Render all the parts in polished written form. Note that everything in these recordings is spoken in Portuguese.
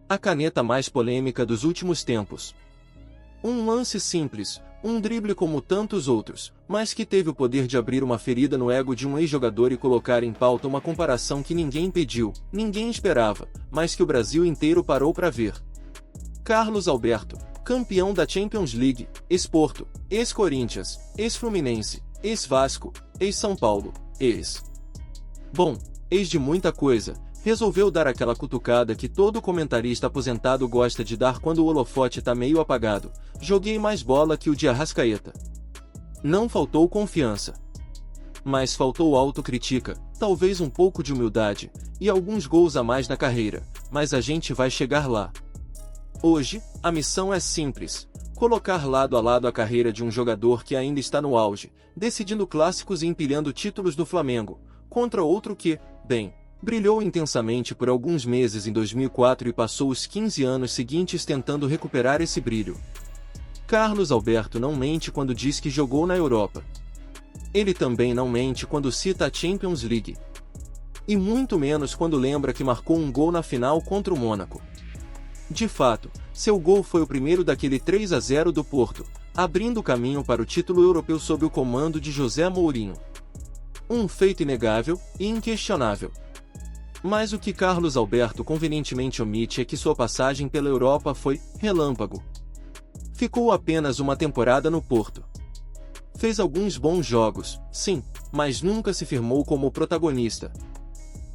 A caneta mais polêmica dos últimos tempos. Um lance simples, um drible como tantos outros, mas que teve o poder de abrir uma ferida no ego de um ex-jogador e colocar em pauta uma comparação que ninguém pediu, ninguém esperava, mas que o Brasil inteiro parou para ver. Carlos Alberto, campeão da Champions League, ex-Porto, ex-Corinthians, ex-Fluminense, ex-Vasco, ex-São Paulo, Bom, ex de muita coisa, resolveu dar aquela cutucada que todo comentarista aposentado gosta de dar quando o holofote tá meio apagado. Joguei mais bola que o de Arrascaeta. Não faltou confiança. Mas faltou autocrítica, talvez um pouco de humildade, e alguns gols a mais na carreira, mas a gente vai chegar lá. Hoje, a missão é simples: colocar lado a lado a carreira de um jogador que ainda está no auge, decidindo clássicos e empilhando títulos do Flamengo, contra outro que, bem, brilhou intensamente por alguns meses em 2004 e passou os 15 anos seguintes tentando recuperar esse brilho. Carlos Alberto não mente quando diz que jogou na Europa. Ele também não mente quando cita a Champions League. E muito menos quando lembra que marcou um gol na final contra o Mônaco. De fato, seu gol foi o primeiro daquele 3-0 do Porto, abrindo o caminho para o título europeu sob o comando de José Mourinho. Um feito inegável e inquestionável. Mas o que Carlos Alberto convenientemente omite é que sua passagem pela Europa foi relâmpago. Ficou apenas uma temporada no Porto. Fez alguns bons jogos, sim, mas nunca se firmou como protagonista.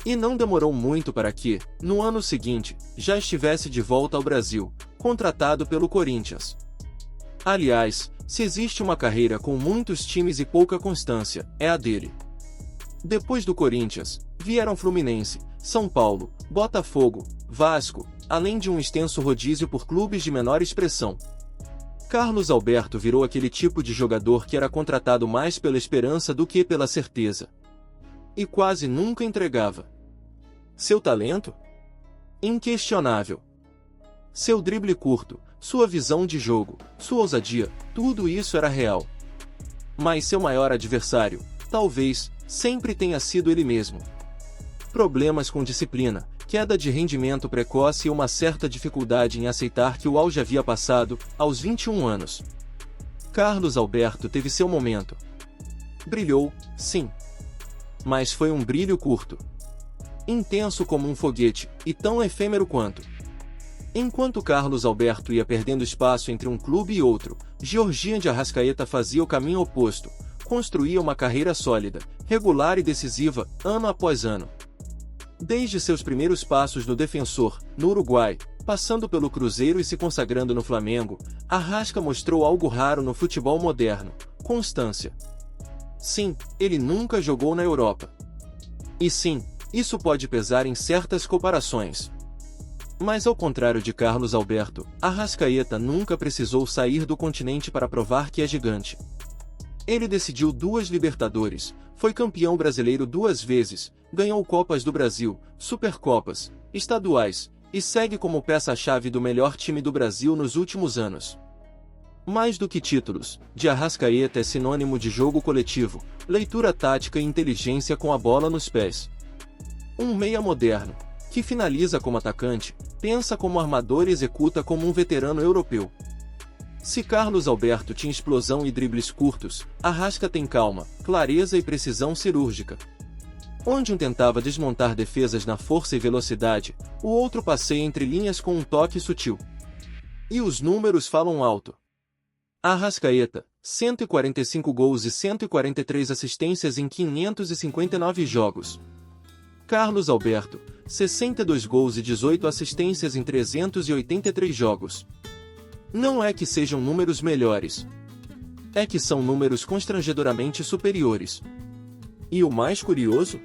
E não demorou muito para que, no ano seguinte, já estivesse de volta ao Brasil, contratado pelo Corinthians. Aliás, se existe uma carreira com muitos times e pouca constância, é a dele. Depois do Corinthians, vieram Fluminense, São Paulo, Botafogo, Vasco, além de um extenso rodízio por clubes de menor expressão. Carlos Alberto virou aquele tipo de jogador que era contratado mais pela esperança do que pela certeza. E quase nunca entregava. Seu talento? Inquestionável. Seu drible curto, sua visão de jogo, sua ousadia, tudo isso era real. Mas seu maior adversário, talvez, sempre tenha sido ele mesmo. Problemas com disciplina, queda de rendimento precoce e uma certa dificuldade em aceitar que o auge havia passado, aos 21 anos. Carlos Alberto teve seu momento. Brilhou, sim. Mas foi um brilho curto. Intenso como um foguete, e tão efêmero quanto. Enquanto Carlos Alberto ia perdendo espaço entre um clube e outro, Georgian de Arrascaeta fazia o caminho oposto, construía uma carreira sólida, regular e decisiva, ano após ano. Desde seus primeiros passos no Defensor, no Uruguai, passando pelo Cruzeiro e se consagrando no Flamengo, Arrasca mostrou algo raro no futebol moderno: constância. Sim, ele nunca jogou na Europa. E sim, isso pode pesar em certas comparações. Mas ao contrário de Carlos Alberto, Arrascaeta nunca precisou sair do continente para provar que é gigante. Ele decidiu 2 Libertadores, foi campeão brasileiro 2 vezes, ganhou Copas do Brasil, Supercopas, estaduais, e segue como peça-chave do melhor time do Brasil nos últimos anos. Mais do que títulos, de Arrascaeta é sinônimo de jogo coletivo, leitura tática e inteligência com a bola nos pés. Um meia moderno, que finaliza como atacante, pensa como armador e executa como um veterano europeu. Se Carlos Alberto tinha explosão e dribles curtos, Arrasca tem calma, clareza e precisão cirúrgica. Onde um tentava desmontar defesas na força e velocidade, o outro passeia entre linhas com um toque sutil. E os números falam alto. Arrascaeta, 145 gols e 143 assistências em 559 jogos. Carlos Alberto, 62 gols e 18 assistências em 383 jogos. Não é que sejam números melhores. É que são números constrangedoramente superiores. E o mais curioso?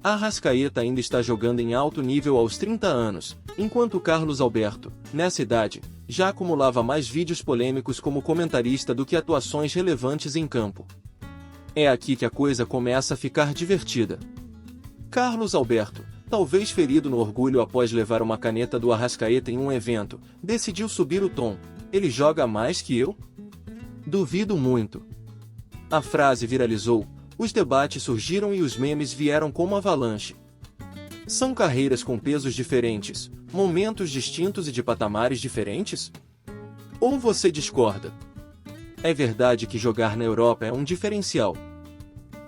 Arrascaeta ainda está jogando em alto nível aos 30 anos, enquanto Carlos Alberto, nessa idade, já acumulava mais vídeos polêmicos como comentarista do que atuações relevantes em campo. É aqui que a coisa começa a ficar divertida. Carlos Alberto, talvez ferido no orgulho após levar uma caneta do Arrascaeta em um evento, decidiu subir o tom: "Ele joga mais que eu?" Duvido muito. A frase viralizou, os debates surgiram e os memes vieram como avalanche. São carreiras com pesos diferentes, momentos distintos e de patamares diferentes? Ou você discorda? É verdade que jogar na Europa é um diferencial.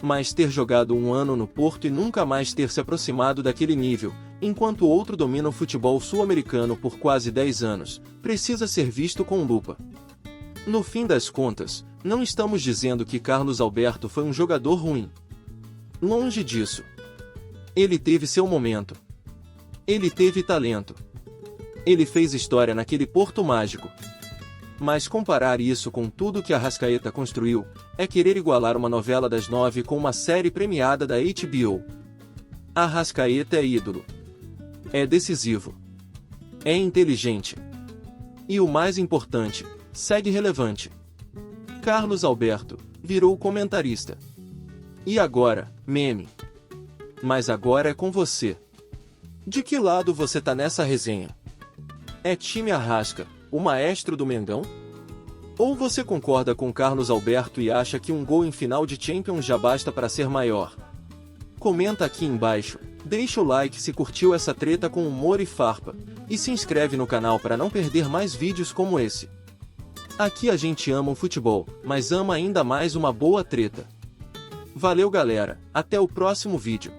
Mas ter jogado um ano no Porto e nunca mais ter se aproximado daquele nível, enquanto outro domina o futebol sul-americano por quase 10 anos, precisa ser visto com lupa. No fim das contas, não estamos dizendo que Carlos Alberto foi um jogador ruim. Longe disso. Ele teve seu momento. Ele teve talento. Ele fez história naquele Porto mágico. Mas comparar isso com tudo que Arrascaeta construiu, é querer igualar uma novela das 9 com uma série premiada da HBO. Arrascaeta é ídolo. É decisivo. É inteligente. E o mais importante, segue relevante. Carlos Alberto virou comentarista. E agora, meme. Mas agora é com você. De que lado você tá nessa resenha? É time Arrasca, o maestro do Mengão? Ou você concorda com Carlos Alberto e acha que um gol em final de Champions já basta para ser maior? Comenta aqui embaixo, deixa o like se curtiu essa treta com humor e farpa, e se inscreve no canal para não perder mais vídeos como esse. Aqui a gente ama o futebol, mas ama ainda mais uma boa treta. Valeu galera, até o próximo vídeo.